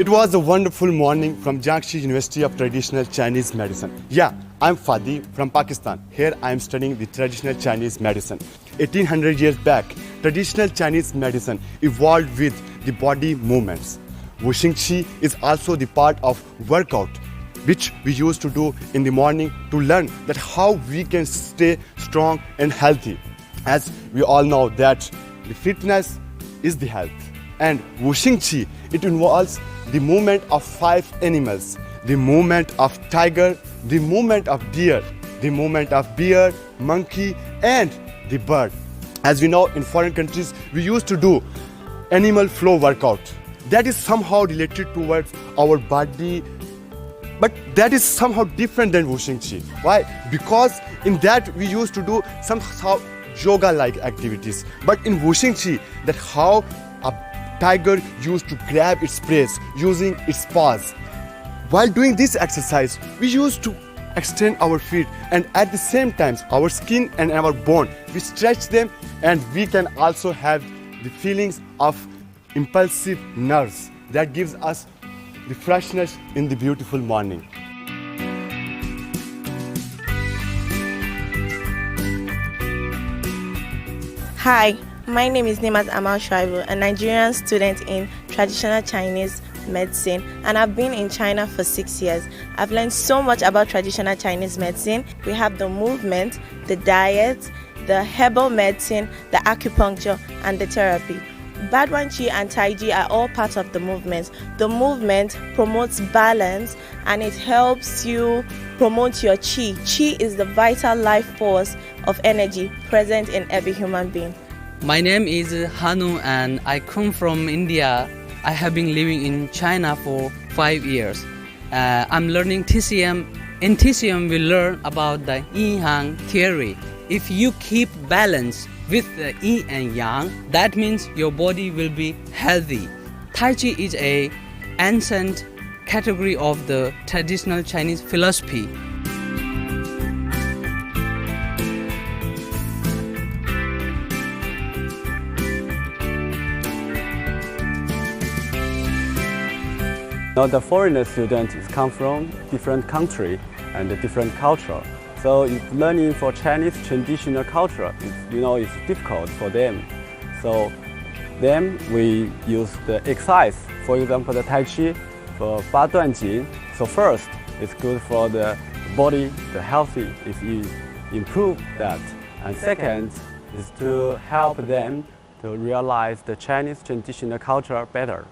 It was a wonderful morning from Jiangxi University of Traditional Chinese Medicine. Yeah, I'm Fadi from Pakistan. Here I am studying the traditional Chinese medicine. 1800 years back, traditional Chinese medicine evolved with the body movements. Wooshingxi is also the part of workout, which we used to do in the morning to learn that how we can stay strong and healthy. As we all know that the fitness is the health. And Wooshingxi, it involves the movement of 5 animals: the movement of tiger, the movement of deer, the movement of bear, monkey, and the bird. As we know, in foreign countries, we used to do animal flow workout. That is somehow related towards our body, but that is somehow different than Wooshingxi. Why? Because in that we used to do somehow yoga-like activities. But in Wooshingxi, that how a tiger used to grab its prey using its paws. While doing this exercise, we used to extend our feet, and at the same time, our skin and our bone, we stretch them, and we can also have the feelings of impulsive nerves that gives us the freshness in the beautiful morning. Hi, my name is Nemat Amal Shaibu, a Nigerian student in traditional Chinese medicine, and I've been in China for 6 years. I've learned so much about traditional Chinese medicine. We have the movement, the diet, the herbal medicine, the acupuncture, and the therapy. Badwanchi and Taiji are all part of the movement. The movement promotes balance and it helps you promote your chi. Chi is the vital life force of energy present in every human being. My name is Hanu and I come from India. I have been living in China for 5 years. I'm learning TCM. In TCM, we learn about the yin-yang theory. If you keep balance with the yin and yang, that means your body will be healthy. Tai Chi is an ancient category of the traditional Chinese philosophy. Now the foreigner students come from different country and different culture. So if learning for Chinese traditional culture, it's difficult for them. So then we use the exercise, for example, the Tai Chi for 八段锦. So first, it's good for the body, the healthy, if you improve that. And second is to help them to realize the Chinese traditional culture better.